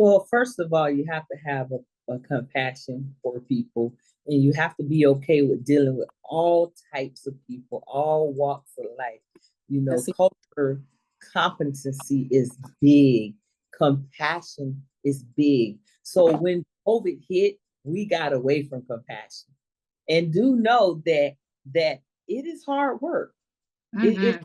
Well, first of all, you have to have a compassion for people, and you have to be okay with dealing with all types of people, all walks of life. Culture competency is big, compassion is big. So when COVID hit, we got away from compassion, and do know that it is hard work. It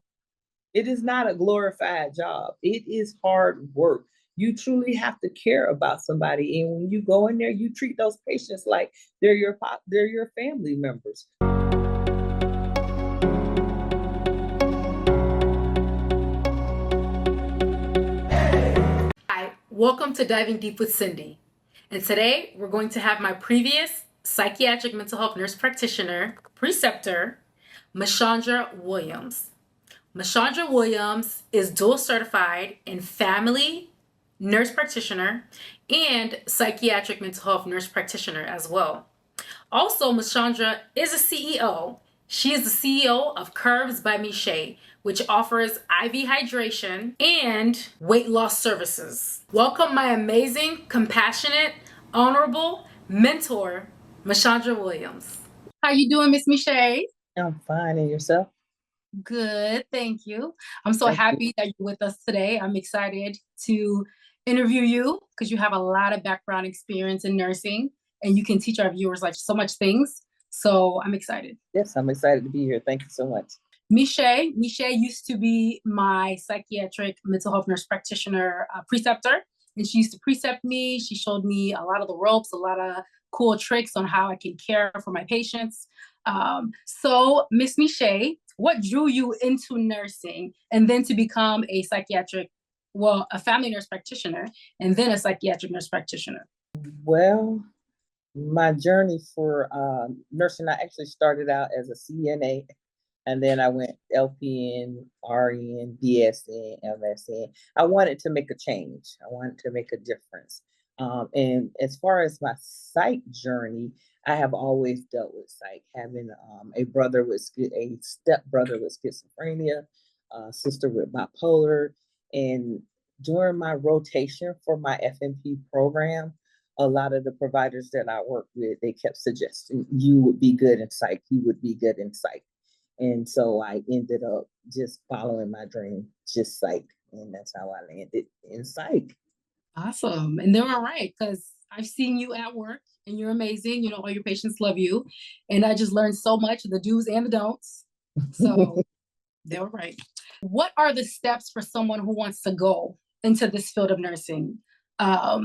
it is not a glorified job. It is hard work. You truly have to care about somebody, and when you go in there, you treat those patients like they're your family members. Hi, welcome to Diving Deep with Sendy. And today we're going to have my previous psychiatric mental health nurse practitioner, preceptor, Meshandra Williams. Meshandra Williams is dual certified in family nurse practitioner and psychiatric mental health nurse practitioner as well. Also, Meshandra is a CEO. She is the CEO of Curves by Miche, which offers IV hydration and weight loss services. Welcome my amazing, compassionate, honorable mentor, Meshandra Williams. How you doing, Miss Miche? I'm fine, and yourself? Good, thank you. I'm so happy that you're with us today. I'm excited to interview you because you have a lot of background experience in nursing and you can teach our viewers like so much things. So I'm excited. Yes, I'm excited to be here. Thank you so much. Miche used to be my psychiatric mental health nurse practitioner preceptor, and she used to precept me. She showed me a lot of the ropes, a lot of cool tricks on how I can care for my patients. So Miss Miche, what drew you into nursing and then to become a family nurse practitioner and then a psychiatric nurse practitioner? Well, my journey for nursing, I actually started out as a CNA, and then I went LPN, RN, BSN, MSN. I wanted to make a change. I wanted to make a difference. And as far as my psych journey, I have always dealt with psych, having a step brother with schizophrenia, a sister with bipolar. And during my rotation for my FNP program, a lot of the providers that I work with, they kept suggesting you would be good in psych, you would be good in psych. And so I ended up just following my dream, just psych. And that's how I landed in psych. Awesome. And they were right, because I've seen you at work and you're amazing. You know, all your patients love you. And I just learned so much, the do's and the don'ts. So they were right. What are the steps for someone who wants to go into this field of nursing? I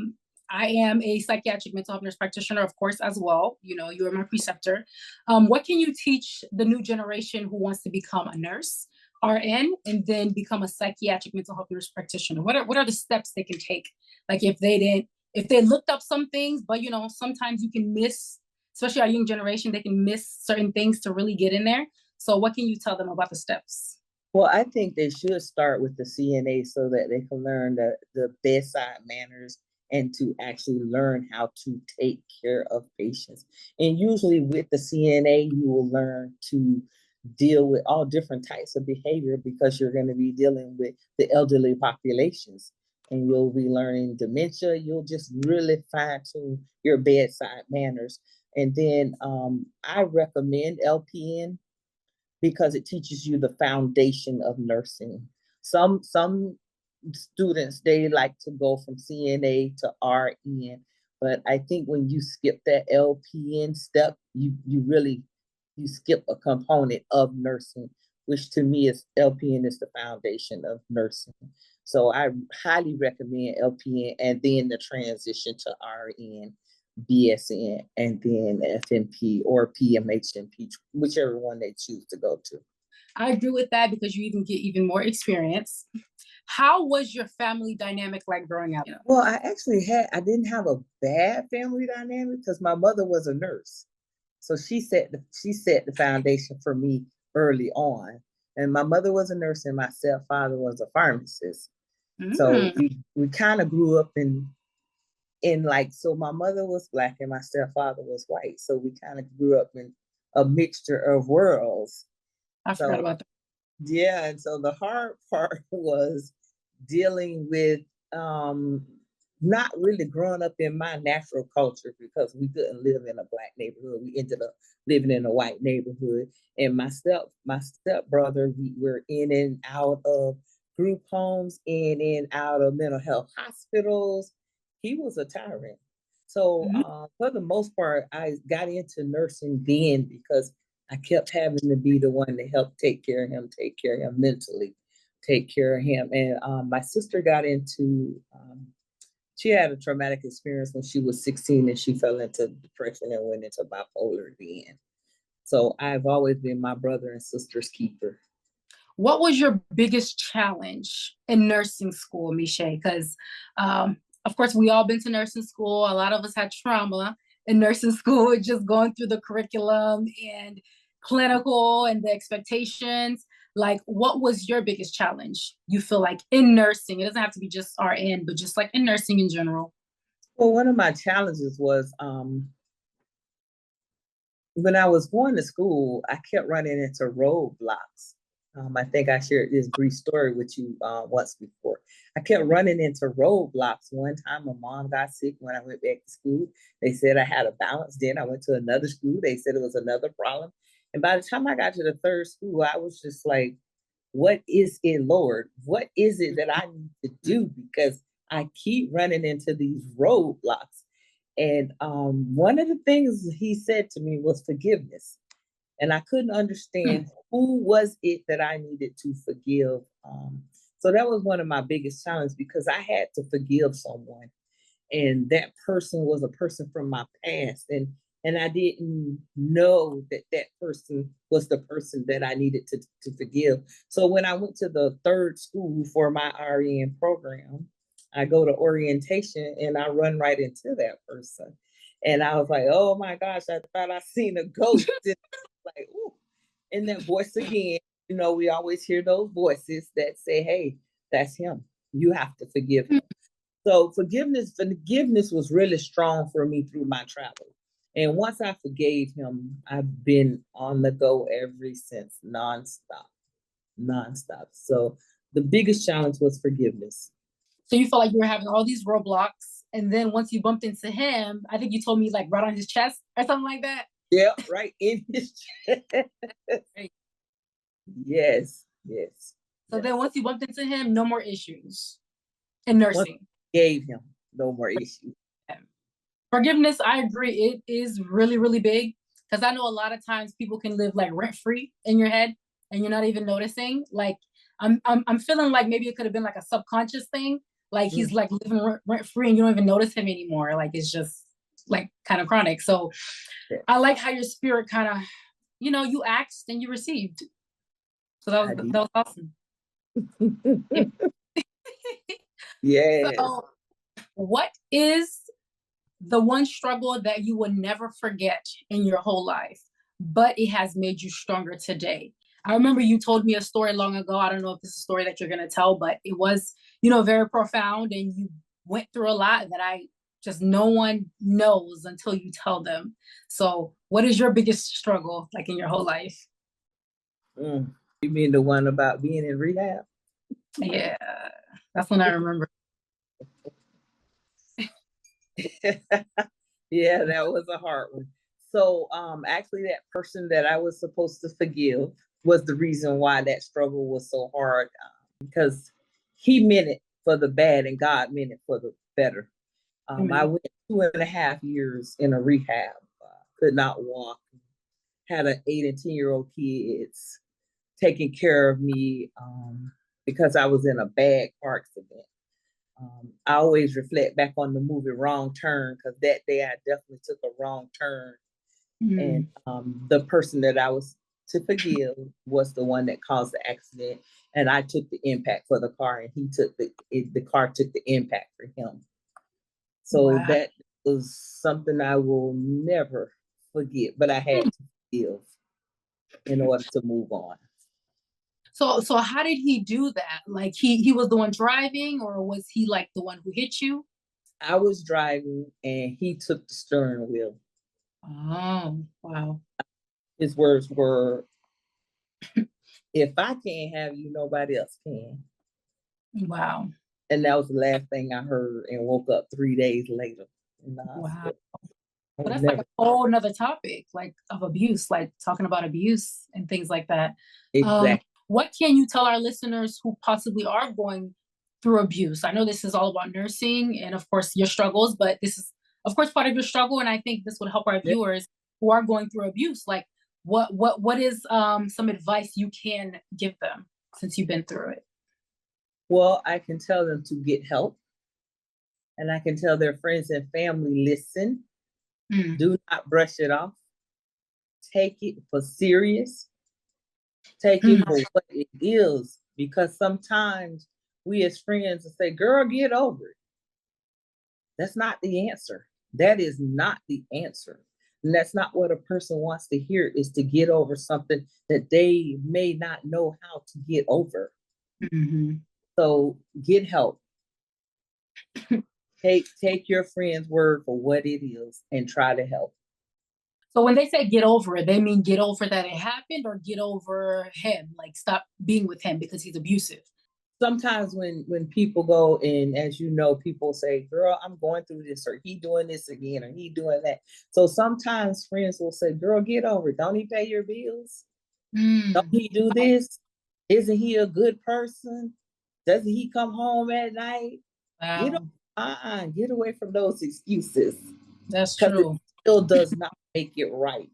am a psychiatric mental health nurse practitioner, of course, as well. You know, you are my preceptor. What can you teach the new generation who wants to become a nurse, RN, and then become a psychiatric mental health nurse practitioner? What are the steps they can take? Like if they looked up some things, but you know, sometimes you can miss, especially our young generation, they can miss certain things to really get in there. So what can you tell them about the steps? Well, I think they should start with the CNA so that they can learn the bedside manners and to actually learn how to take care of patients. And usually with the CNA, you will learn to deal with all different types of behavior because you're going to be dealing with the elderly populations, and you'll be learning dementia. You'll just really fine tune your bedside manners. And then I recommend LPN because it teaches you the foundation of nursing. Some students, they like to go from CNA to RN, but I think when you skip that LPN step, you skip a component of nursing, which to me is LPN is the foundation of nursing. So I highly recommend LPN and then the transition to RN, BSN, and then FNP or PMHNP, whichever one they choose to go to. I agree with that because you even get even more experience. How was your family dynamic like growing up? Well, I didn't have a bad family dynamic because my mother was a nurse. So she set the foundation for me early on. And my mother was a nurse and my stepfather was a pharmacist. So we kind of grew up in so my mother was Black and my stepfather was white. So we kind of grew up in a mixture of worlds. I forgot about that. Yeah, and so the hard part was dealing with not really growing up in my natural culture because we couldn't live in a Black neighborhood. We ended up living in a white neighborhood. And my stepbrother, we were in and out of group homes, in and out of mental health hospitals. He was a tyrant. So for the most part, I got into nursing then because I kept having to be the one to help take care of him mentally, take care of him. And my sister got into, she had a traumatic experience when she was 16 and she fell into depression and went into bipolar then. So I've always been my brother and sister's keeper. What was your biggest challenge in nursing school, Miche? Because, of course, we all been to nursing school. A lot of us had trauma in nursing school, just going through the curriculum and clinical and the expectations. Like, what was your biggest challenge, you feel like, in nursing? It doesn't have to be just RN, but just like in nursing in general. Well, one of my challenges was when I was going to school, I kept running into roadblocks. I think I shared this brief story with you once before. I kept running into roadblocks. One time, my mom got sick when I went back to school. They said I had a balance. Then I went to another school. They said it was another problem. And by the time I got to the third school, I was just like, what is it, Lord? What is it that I need to do? Because I keep running into these roadblocks. And one of the things he said to me was forgiveness. And I couldn't understand who was it that I needed to forgive. So that was one of my biggest challenges because I had to forgive someone. And that person was a person from my past. And I didn't know that that person was the person that I needed to forgive. So when I went to the third school for my RN program, I go to orientation and I run right into that person. And I was like, oh my gosh, I thought I seen a ghost. Like, ooh. And that voice again, you know, we always hear those voices that say, hey, that's him. You have to forgive him. So forgiveness was really strong for me through my travel. And once I forgave him, I've been on the go ever since, nonstop. So the biggest challenge was forgiveness. So you felt like you were having all these roadblocks. And then once you bumped into him, I think you told me like right on his chest or something like that. Yeah, right in his chest. Yes. So then once you bumped into him, no more issues in nursing. Gave him no more issues. Forgiveness, I agree. It is really, really big because I know a lot of times people can live like rent free in your head and you're not even noticing. Like I'm feeling like maybe it could have been like a subconscious thing. Like he's like living rent free and you don't even notice him anymore. Like it's just like kind of chronic. So I like how your spirit kind of, you know, you asked and you received. So that was awesome. Yes. So what is the one struggle that you will never forget in your whole life, but it has made you stronger today? I remember you told me a story long ago. I don't know if this is a story that you're going to tell, but it was, you know, very profound and you went through a lot that no one knows until you tell them. So what is your biggest struggle like in your whole life? You mean the one about being in rehab? Yeah, that's when I remember. Yeah, that was a hard one. So actually that person that I was supposed to forgive was the reason why that struggle was so hard, because he meant it for the bad and God meant it for the better. I went 2.5 years in a rehab, could not walk, had an 8 and 10-year-old kids taking care of me because I was in a bad car accident. I always reflect back on the movie Wrong Turn because that day I definitely took a wrong turn. And the person that I was to forgive was the one that caused the accident. And I took the impact for the car and he took the car took the impact for him. So that was something I will never forget, but I had to forgive in order to move on. So how did he do that? Like he was the one driving, or was he like the one who hit you? I was driving and he took the steering wheel. Oh, wow. His words were, if I can't have you, nobody else can. Wow. And that was the last thing I heard, and woke up 3 days later in the Wow. hospital. I But would that's like never. a whole nother topic, like of abuse, like talking about abuse and things like that. Exactly. What can you tell our listeners who possibly are going through abuse? I know this is all about nursing and of course your struggles, but this is of course part of your struggle. And I think this would help our Yeah. viewers who are going through abuse. Like what is some advice you can give them since you've been through it? Well, I can tell them to get help, and I can tell their friends and family, listen, Mm, do not brush it off, take it for serious, take it mm, for what it is, because sometimes we as friends will say, girl, get over it. That's not the answer. That is not the answer. And that's not what a person wants to hear, is to get over something that they may not know how to get over. mhm. So get help. Take your friend's word for what it is and try to help. So when they say get over it, they mean get over that it happened or get over him, like stop being with him because he's abusive. Sometimes when people go, and as you know, people say, girl, I'm going through this, or he doing this again, or he doing that. So sometimes friends will say, girl, get over it. Don't he pay your bills? Don't Mm. he do this? Isn't he a good person? Doesn't he come home at night? Get Wow, get away from those excuses, that's because it true. still does not make it right.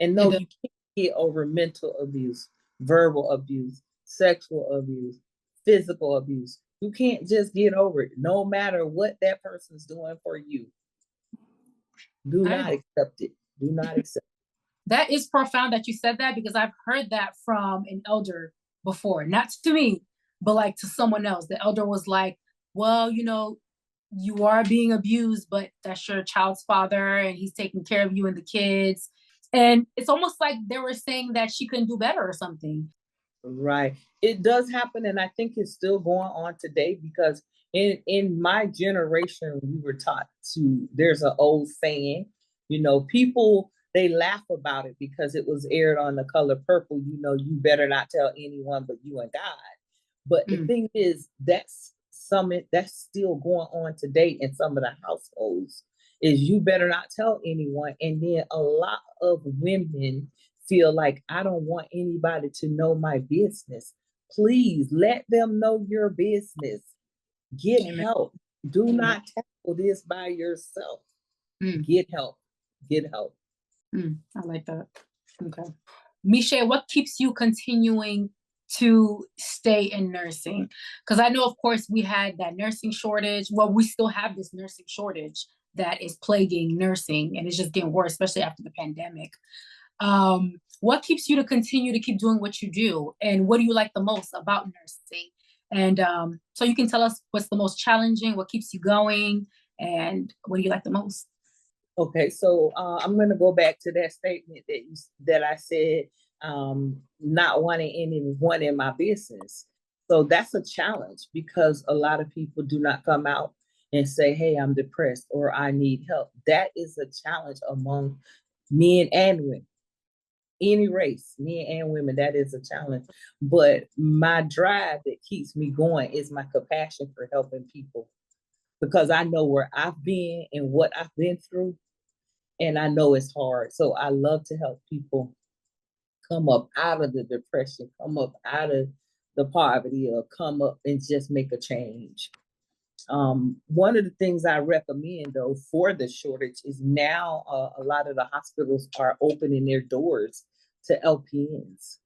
And no, It, you can't get over mental abuse, verbal abuse, sexual abuse, physical abuse. You can't just get over it, no matter what that person's doing for you. Do I, not accept it. Do not accept that is profound that you said that because I've heard that from an elder before, not to me, but like to someone else. The elder was like, well, you are being abused, but that's your child's father and he's taking care of you and the kids. And it's almost like they were saying that she couldn't do better or something. Right. It does happen, and I think it's still going on today, because in my generation we were taught to, there's an old saying, people, they laugh about it because it was aired on The Color Purple, you better not tell anyone but you and God. But the Mm, thing is, that's still going on today in some of the households, is you better not tell anyone. And then a lot of women feel like, I don't want anybody to know my business. Please let them know your business. Get amen. help. Do Amen. not tackle this by yourself. Mm, Get help. Get help. I like that. Okay. Michelle, what keeps you continuing to stay in nursing? Because I know, of course, we had that nursing shortage. Well, we still have this nursing shortage that is plaguing nursing, and it's just getting worse, especially after the pandemic. What keeps you to continue to keep doing what you do? And what do you like the most about nursing? And so you can tell us what's the most challenging, what keeps you going, and what do you like the most? Okay, so I'm going to go back to that statement that I said, not wanting anyone in my business. So that's a challenge, because a lot of people do not come out and say, "Hey, I'm depressed," or "I need help." That is a challenge among men and women, any race, men and women. That is a challenge. But my drive that keeps me going is my compassion for helping people, because I know where I've been and what I've been through, and I know it's hard. So I love to help people come up out of the depression, come up out of the poverty, or come up and just make a change. One of the things I recommend, though, for the shortage is now a lot of the hospitals are opening their doors to LPNs.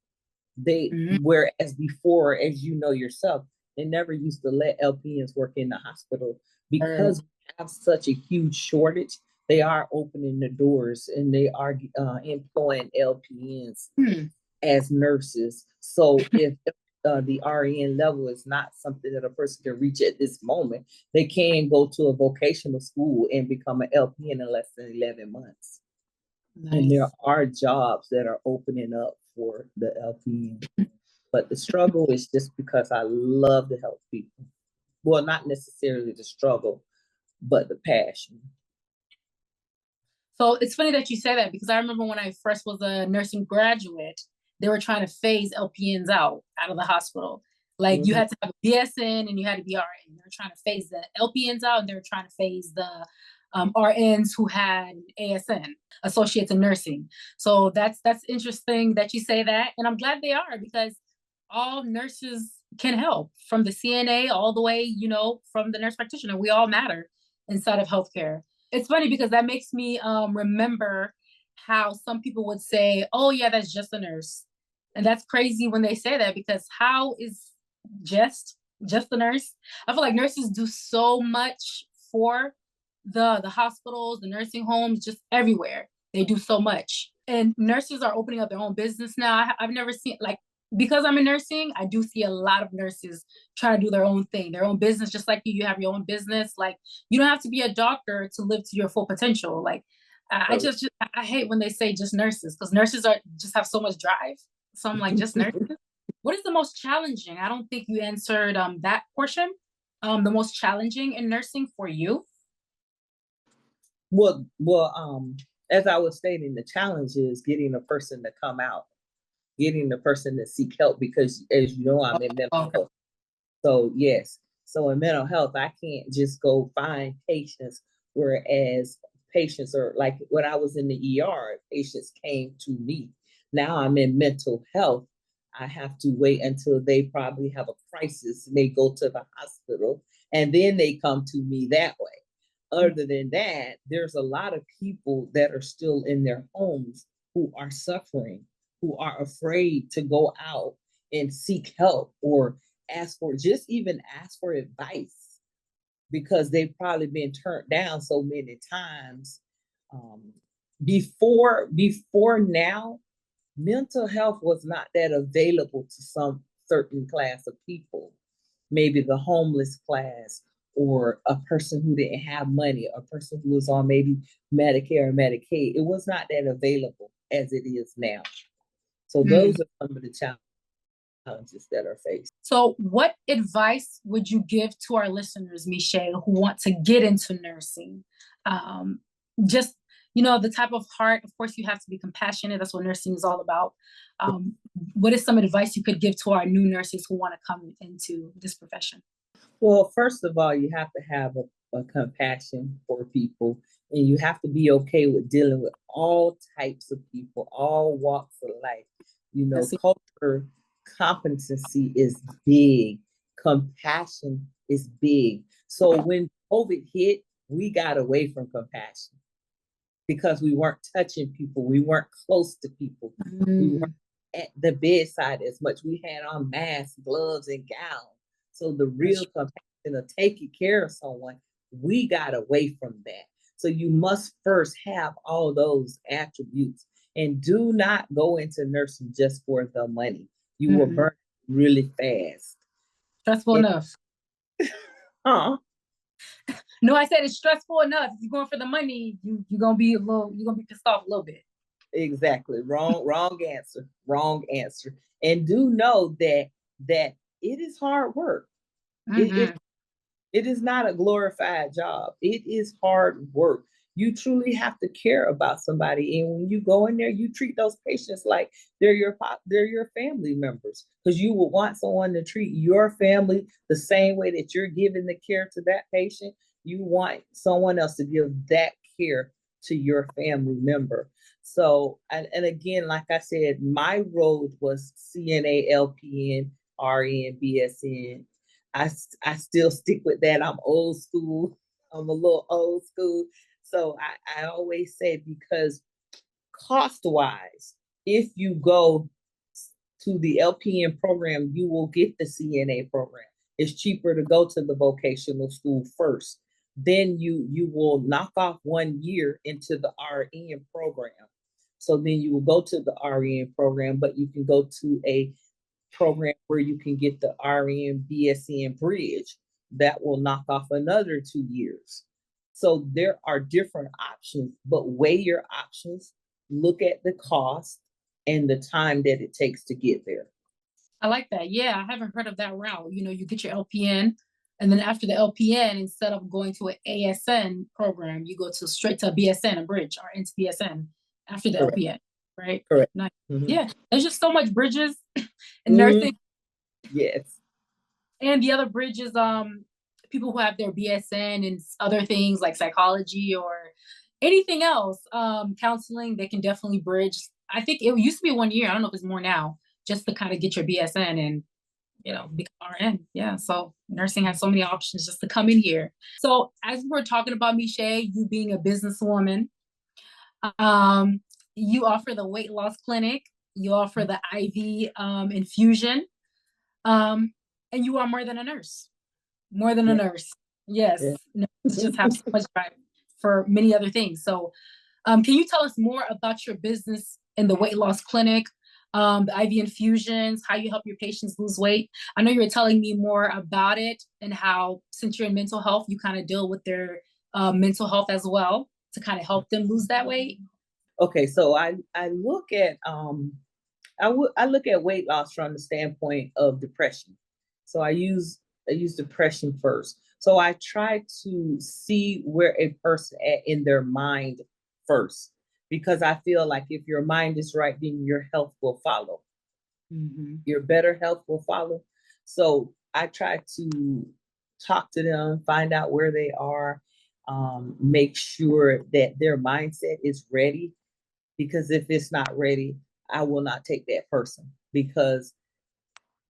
Mhm. Whereas before, as you know yourself, they never used to let LPNs work in the hospital, Or- because we have such a huge shortage. They are opening the doors, and they are employing LPNs Hmm. as nurses. So if the RN level is not something that a person can reach at this moment, they can go to a vocational school and become an LPN in less than 11 months. And there Nice. are jobs that are opening up for the LPN. But the struggle is just because I love to help people. Well, not necessarily the struggle, but the passion. So it's funny that you say that because I remember when I first was a nursing graduate, they were trying to phase LPNs out of the hospital. Like you Mhm. had to have a BSN and you had to be RN. They're trying to phase the LPNs out, and they're trying to phase the RNs who had ASN, Associates in Nursing. So that's interesting that you say that, and I'm glad they are, because all nurses can help, from the CNA all the way, you know, from the nurse practitioner. We all matter inside of healthcare. It's funny because that makes me remember how some people would say, "Oh yeah, that's just a nurse," and that's crazy when they say that, because how is just the nurse? I feel like nurses do so much for the hospitals, the nursing homes, just everywhere. They do so much, and nurses are opening up their own business now. I've never seen, like, because I'm in nursing, I do see a lot of nurses try to do their own thing, their own business, just like you have your own business. Like, you don't have to be a doctor to live to your full potential. Like, I hate when they say just nurses, because nurses are just have so much drive. So I'm like, just nurses. What is the most challenging? I don't think you answered that portion. The most challenging in nursing for you? As I was stating, the challenge is getting a person to come out, getting the person to seek help, because as you know, I'm in mental Okay. health. So yes, so in mental health, I can't just go find patients, whereas patients are like, when I was in the ER, patients came to me. Now I'm in mental health. I have to wait until they probably have a crisis and they go to the hospital, and then they come to me that way. Other than that, there's a lot of people that are still in their homes who are suffering, who are afraid to go out and seek help, or ask for advice, because they've probably been turned down so many times. Um, before now, mental health was not that available to some certain class of people, maybe the homeless class, or a person who didn't have money, a person who was on maybe Medicare or Medicaid. It was not that available as it is now. So those are some of the challenges that are faced. So, what advice would you give to our listeners, Michelle, who want to get into nursing? Um, just, you know, the type of heart, of course, you have to be compassionate. That's what nursing is all about. What is some advice you could give to our new nurses who want to come into this profession? Well, first of all, you have to have a compassion for people, and you have to be okay with dealing with all types of people, all walks of life. You know, culture competency is big, compassion is big. So when COVID hit, we got away from compassion because we weren't touching people, we weren't close to people, we weren't at the bedside as much. We had on masks, gloves, and gowns. So the real compassion of taking care of someone, we got away from that. So you must first have all those attributes, and do not go into nursing just for the money. You will burn really fast. Stressful enough. Huh? No, I said it's stressful enough. If you're going for the money, you're gonna be pissed off a little bit. Exactly. Wrong answer. Wrong answer. And do know that it is hard work. It is not a glorified job. It is hard work. You truly have to care about somebody, and when you go in there, you treat those patients like they're your family members, because you will want someone to treat your family the same way that you're giving the care to that patient. You want someone else to give that care to your family member. So, and again, like I said, my road was CNA, LPN, RN, BSN. I still stick with that. I'm old school. I'm a little old school. So I always say, because cost wise, if you go to the LPN program, you will get the CNA program. It's cheaper to go to the vocational school first. Then you will knock off 1 year into the RN program. So then you will go to the RN program, but you can go to a program where you can get the RN BSN bridge that will knock off another 2 years. So there are different options, but weigh your options, look at the cost and the time that it takes to get there. I like that. Yeah, I haven't heard of that route. You know, you get your LPN, and then after the LPN, instead of going to an ASN program, you go to straight to a BSN, a bridge, or into BSN after the Correct. LPN, right? Correct. Nice. Yeah, there's just so much bridges in Mm, nursing. yes. And the other bridge is people who have their BSN and other things like psychology or anything else, counseling, they can definitely bridge. I think it used to be 1 year. I don't know if it's more now, just to kind of get your BSN and become RN. Yeah. So nursing has so many options just to come in here. So as we're talking about Miche, you being a businesswoman, um, you offer the weight loss clinic, you offer the IV infusion, um, and you are more than a nurse. More than a Yeah. nurse. Yes. Yeah. Nurses just have so much drive for many other things. So can you tell us more about your business in the weight loss clinic, the IV infusions, how you help your patients lose weight? I know you were telling me more about it and how, since you're in mental health, you kind of deal with their mental health as well to kind of help them lose that weight. Okay, so I look at I look at weight loss from the standpoint of depression. So I use depression first. So I try to see where a person at in their mind first, because I feel like if your mind is right, then your health will follow. Mm-hmm. Your better health will follow. So I try to talk to them, find out where they are, make sure that their mindset is ready, because if it's not ready, I will not take that person, because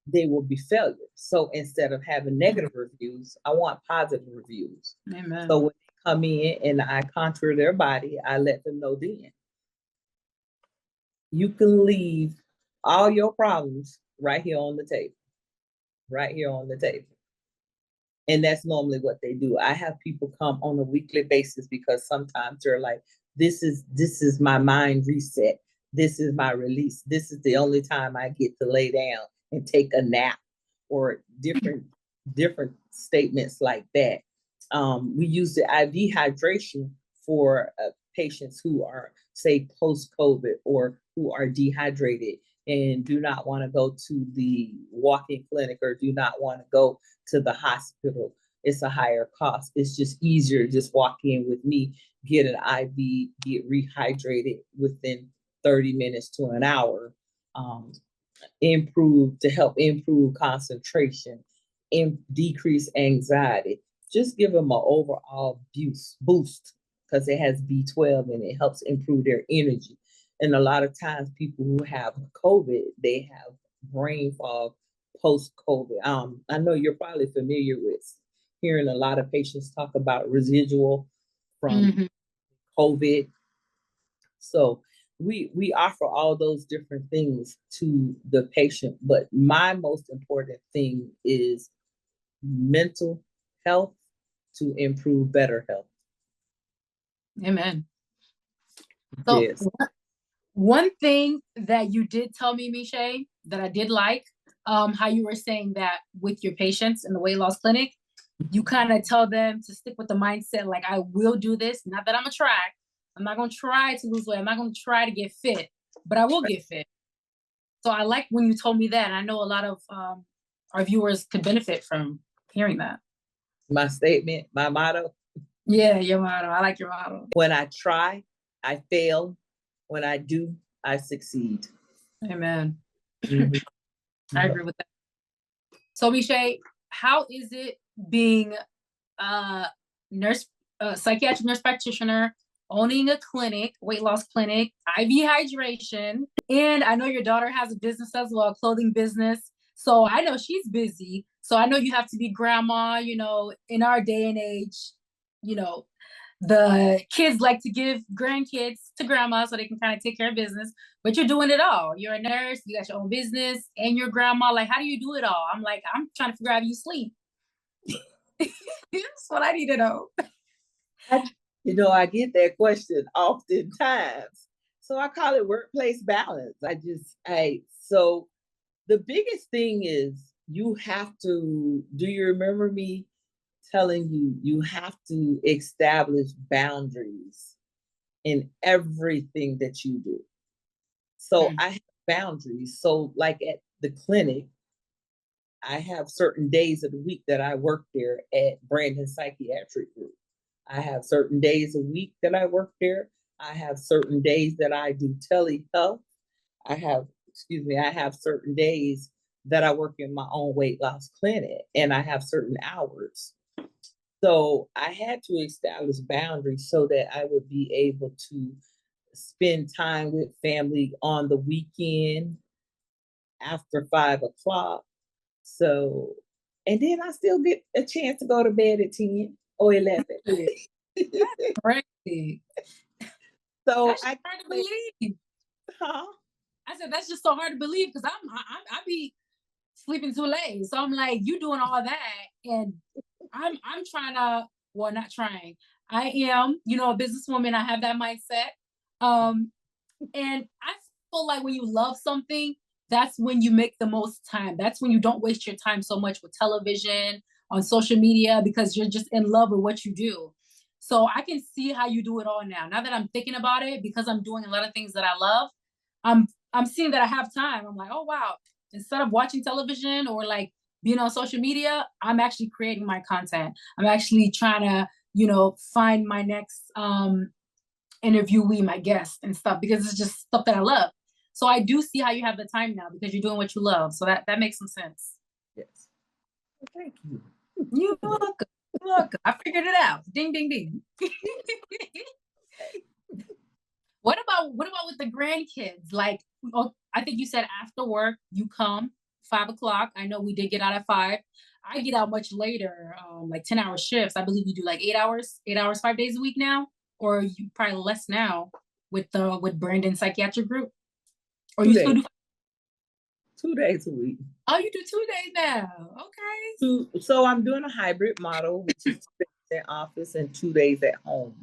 they will be failure. So instead of having negative reviews, I want positive reviews. Amen. So when they come in and I contour their body, I let them know then you can leave all your problems right here on the table, right here on the table. And that's normally what they do. I have people come on a weekly basis because sometimes they're like, this is my mind reset. This is my release. This is the only time I get to lay down and take a nap, or different statements like that. We use the IV hydration for patients who are, say, post COVID, or who are dehydrated and do not want to go to the walk-in clinic, or do not want to go to the hospital. It's a higher cost. It's just easier to just walk in with me, get an IV, get rehydrated within 30 minutes to an hour, um, to help improve concentration, and decrease anxiety. Just give them an overall boost, because it has B12 and it helps improve their energy. And a lot of times people who have COVID, they have brain fog post COVID. I know you're probably familiar with hearing a lot of patients talk about residual from COVID. So we offer all those different things to the patient, but my most important thing is mental health to improve better health. Amen. So Yes. one thing that you did tell me, Miche, that I did like, how you were saying that with your patients in the weight loss clinic, you kind of tell them to stick with the mindset, like, I will do this. Not that I'm gonna try. I'm not gonna try to lose weight. I'm not gonna try to get fit, but I will get fit. So I like when you told me that. And I know a lot of our viewers could benefit from hearing that. My statement, my motto. Yeah, your motto. I like your motto. When I try, I fail. When I do, I succeed. Amen. Mm-hmm. I agree with that. So, Miche, how is it being a psychiatric nurse practitioner, owning a clinic, weight loss clinic, IV hydration, and I know your daughter has a business as well, a clothing business. So I know she's busy. So I know you have to be grandma, in our day and age, you know, the kids like to give grandkids to grandma so they can kind of take care of business, but you're doing it all. You're a nurse, you got your own business, and your grandma. Like, how do you do it all? I'm like, I'm trying to figure out how you sleep. That's what I need to know. I get that question oftentimes. So I call it workplace balance. So the biggest thing is you have to, do you remember me telling you, you have to establish boundaries in everything that you do? So I have boundaries. So like at the clinic, I have certain days of the week that I work there at Brandon Psychiatric Group. I have certain days a week that I work there. I have certain days that I do telehealth. I have certain days that I work in my own weight loss clinic and I have certain hours. So I had to establish boundaries so that I would be able to spend time with family on the weekend after 5 o'clock. So, and then I still get a chance to go to bed at 10 or 11. Crazy. So That's hard to believe. Huh? I said that's just so hard to believe because I be sleeping too late. So I'm like, you doing all that, and I'm trying to, well, not trying. I am, you know, a businesswoman. I have that mindset. And I feel like when you love something, that's when you make the most time. That's when you don't waste your time so much with television, on social media, because you're just in love with what you do. So I can see how you do it all now. Now that I'm thinking about it, because I'm doing a lot of things that I love, I'm seeing that I have time. I'm like, oh wow. Instead of watching television or like being on social media, I'm actually creating my content. I'm actually trying to, you know, find my next interviewee, my guest and stuff, because it's just stuff that I love. So I do see how you have the time now because you're doing what you love. So that makes some sense. Yes. Well, thank you. You're welcome. You're welcome. I figured it out. Ding, ding, ding. What about with the grandkids? Like, oh, I think you said after work you come 5 o'clock. I know we did get out at 5. I get out much later, like 10-hour shifts. I believe you do like 8 hours, 8 hours, 5 days a week now, or you probably less now with Brandon Psychiatric Group. Or 2 you days. still do 2 days a week. Oh, you do 2 days now. Okay. So I'm doing a hybrid model, which is 2 days in office and 2 days at home.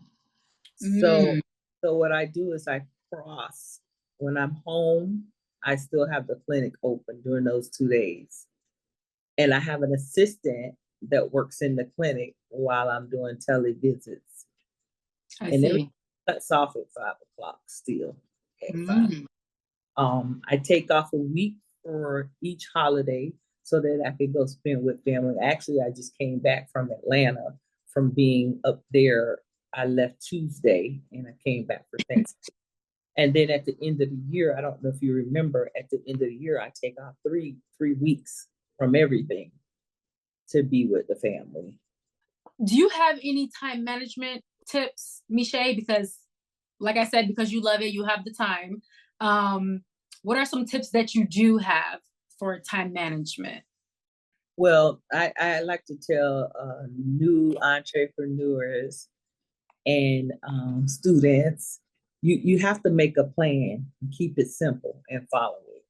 So what I do is I cross. When I'm home, I still have the clinic open during those 2 days. And I have an assistant that works in the clinic while I'm doing televisits. I and see. Everything cuts off at 5 o'clock still. At 5. I take off a week for each holiday so that I could go spend with family. Actually, I just came back from Atlanta from being up there. I left Tuesday and I came back for Thanksgiving. And then at the end of the year, I don't know if you remember, at the end of the year, I take off three weeks from everything to be with the family. Do you have any time management tips, Miche? Because like I said, because you love it, you have the time. What are some tips that you do have for time management? Well, I like to tell new entrepreneurs and students, you have to make a plan, keep it simple, and follow it.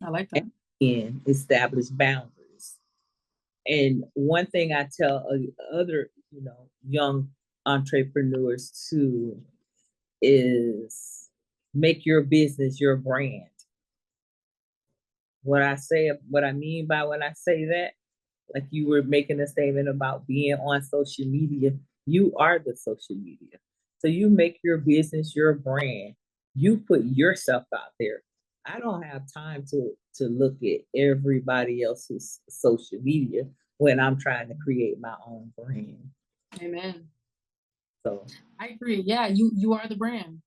I like that. And establish boundaries. And one thing I tell other, young entrepreneurs too is make your business your brand. What I mean by when I say that, like you were making a statement about being on social media, you are the social media. So you make your business your brand. You put yourself out there. I don't have time to look at everybody else's social media when I'm trying to create my own brand. Amen. So I agree. Yeah, you are the brand.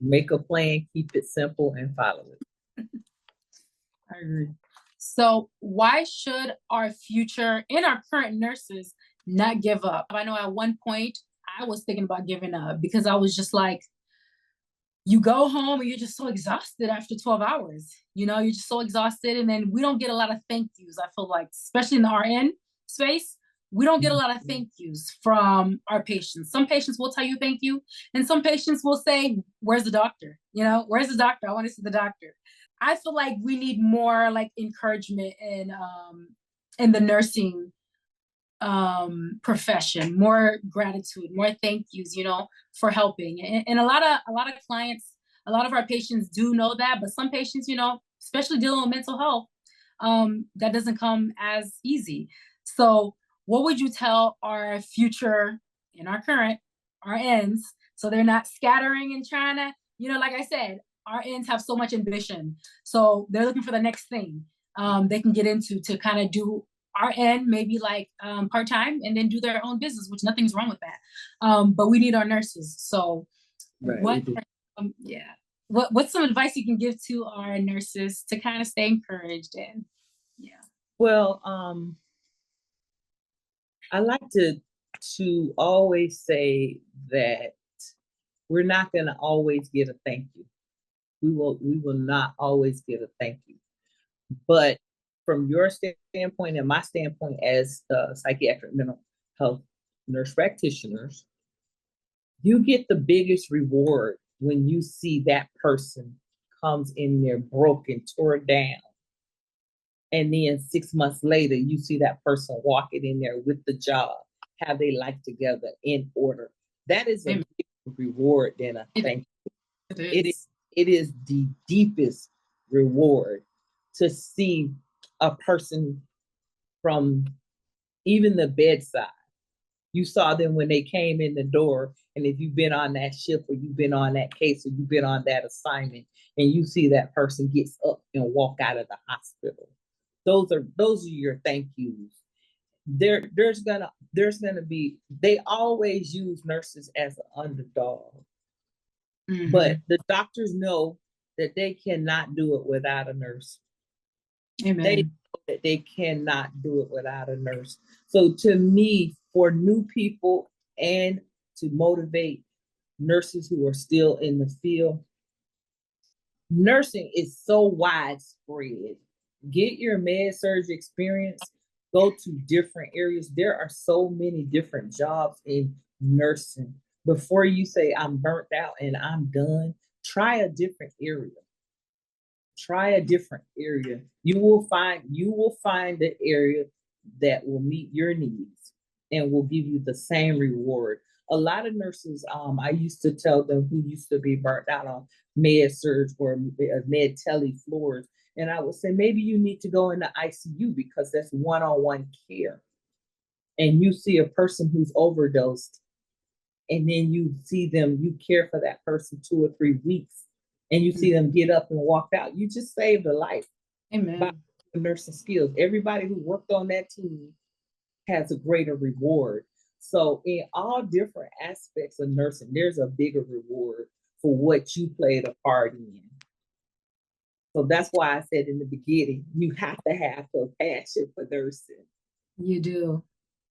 Make a plan, keep it simple, and follow it. I agree. So why should our future and our current nurses not give up? I know at one point I was thinking about giving up because I was just like, you go home and you're just so exhausted after 12 hours. You know, you're just so exhausted. And then we don't get a lot of thank yous. I feel like, especially in the RN space, we don't get a lot of thank yous from our patients. Some patients will tell you thank you. And some patients will say, where's the doctor? You know, where's the doctor? I want to see the doctor. I feel like we need more like encouragement in the nursing profession, more gratitude, more thank yous, you know, for helping. And a lot of clients, a lot of our patients do know that, but some patients, you know, especially dealing with mental health, that doesn't come as easy. So what would you tell our future and our current RNs so they're not scattering and trying to, you know, like I said, RNs have so much ambition. So they're looking for the next thing they can get into to kind of do RN, maybe like part-time, and then do their own business, which nothing's wrong with that. But we need our nurses. So right, what, yeah. what's some advice you can give to our nurses to kind of stay encouraged and yeah. Well, I like to always say that we're not going to always get a thank you. We will not always get a thank you. But from your standpoint and my standpoint as psychiatric mental health nurse practitioners, you get the biggest reward when you see that person comes in there broken, tore down. And then 6 months later, you see that person walking in there with the job, have their life together in order. That is a big reward than a thank you. It is the deepest reward to see a person from even the bedside. You saw them when they came in the door, and if you've been on that shift or you've been on that case or you've been on that assignment, and you see that person gets up and walk out of the hospital, those are your thank yous. There's gonna be, they always use nurses as an underdog. Mm-hmm. But the doctors know that they cannot do it without a nurse. Amen. They know that they cannot do it without a nurse. So to me, for new people and to motivate nurses who are still in the field, nursing is so widespread. Get your med-surg experience, go to different areas. There are so many different jobs in nursing. Before you say, I'm burnt out and I'm done, try a different area. Try a different area. You will find the area that will meet your needs and will give you the same reward. A lot of nurses, I used to tell them who used to be burnt out on med-surg or med tele floors, and I would say, maybe you need to go in the ICU because that's one-on-one care. And you see a person who's overdosed, and then you see them, you care for that person 2 or 3 weeks, and you see them get up and walk out. You just saved a life. Amen. By nursing skills. Everybody who worked on that team has a greater reward. So in all different aspects of nursing, there's a bigger reward for what you played a part in. So that's why I said in the beginning, you have to have a passion for nursing. You do.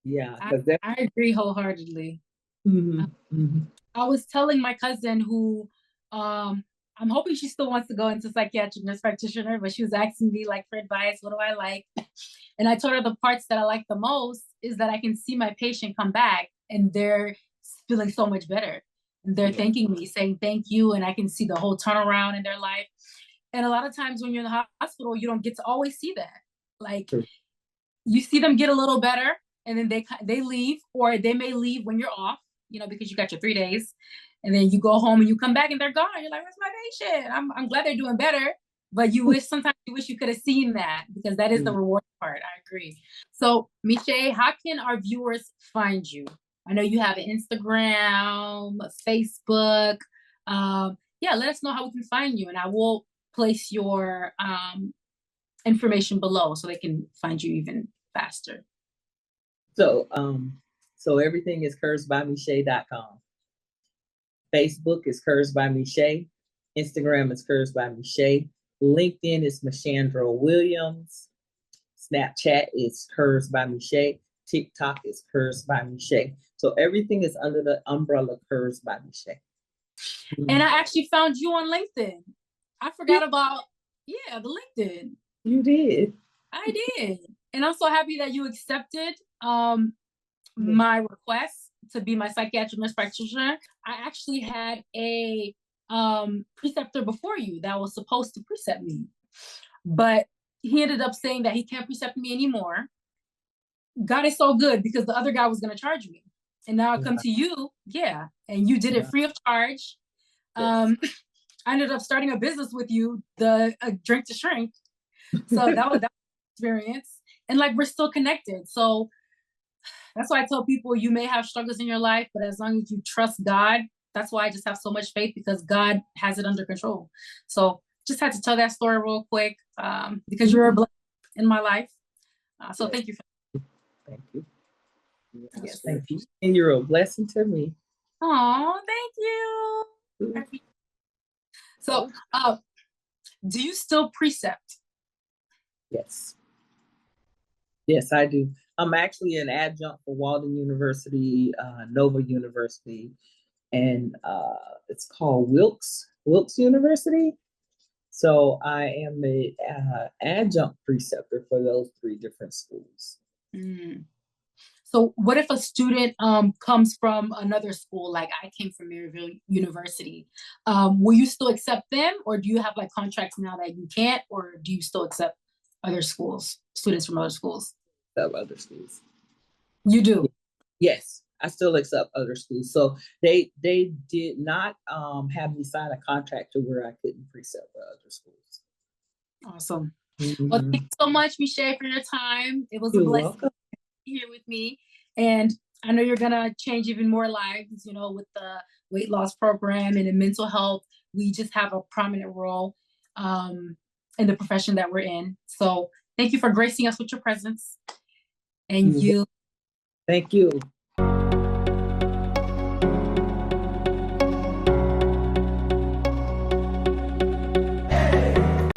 Yeah. I agree wholeheartedly. I was telling my cousin who, I'm hoping she still wants to go into psychiatric nurse practitioner, but she was asking me like for advice, what do I like? And I told her the parts that I like the most is that I can see my patient come back and they're feeling so much better. And they're thanking me, saying thank you, and I can see the whole turnaround in their life. And a lot of times when you're in the hospital, you don't get to always see that. Like you see them get a little better and then they leave, or they may leave when you're off, because you got your 3 days, and then you go home and you come back and they're gone. You're like, where's my patient? I'm glad they're doing better, but sometimes you wish you could have seen that, because that is the reward part. I agree. So Miche, how can our viewers find you? I know you have an Instagram, Facebook. Let us know how we can find you, and I will place your information below so they can find you even faster. So everything is cursedbymiche.com. Facebook is Cursed by Miche. Instagram is Cursed by Miche. LinkedIn is Meshandra Williams. Snapchat is Cursed by Miche. TikTok is Cursed by Miche. So everything is under the umbrella Cursed by Miche. And I actually found you on LinkedIn. I forgot about the LinkedIn. You did. I did. And I'm so happy that you accepted my request to be my psychiatric nurse practitioner. I actually had a preceptor before you that was supposed to precept me, but he ended up saying that he can't precept me anymore. God is so good, because the other guy was going to charge me, and now I come to you, and you did it free of charge. I ended up starting a business with you, the Drink to Shrink. So that was experience, and like we're still connected. So that's why I tell people, you may have struggles in your life, but as long as you trust God, that's why I just have so much faith, because God has it under control. So just had to tell that story real quick, because you're a blessing in my life. So thank you. Thank you. Yes, thank you. And you're a blessing to me. Oh, thank you. So, do you still precept? Yes. Yes, I do. I'm actually an adjunct for Walden University, Nova University, and it's called Wilkes University. So I am a adjunct preceptor for those 3 different schools. Mm. So what if a student comes from another school, like I came from Maryville University? Will you still accept them, or do you have like contracts now that you can't, or do you still accept other schools, students from other schools? Of other schools. You do? Yes, I still accept other schools. So they did not have me sign a contract to where I couldn't precept for other schools. Awesome. Mm-hmm. Well, thank you so much, Michelle, for your time. It was a You're blessing welcome. here with me. And I know you're gonna change even more lives, with the weight loss program and in mental health. We just have a prominent role in the profession that we're in. So thank you for gracing us with your presence. And you. Thank you.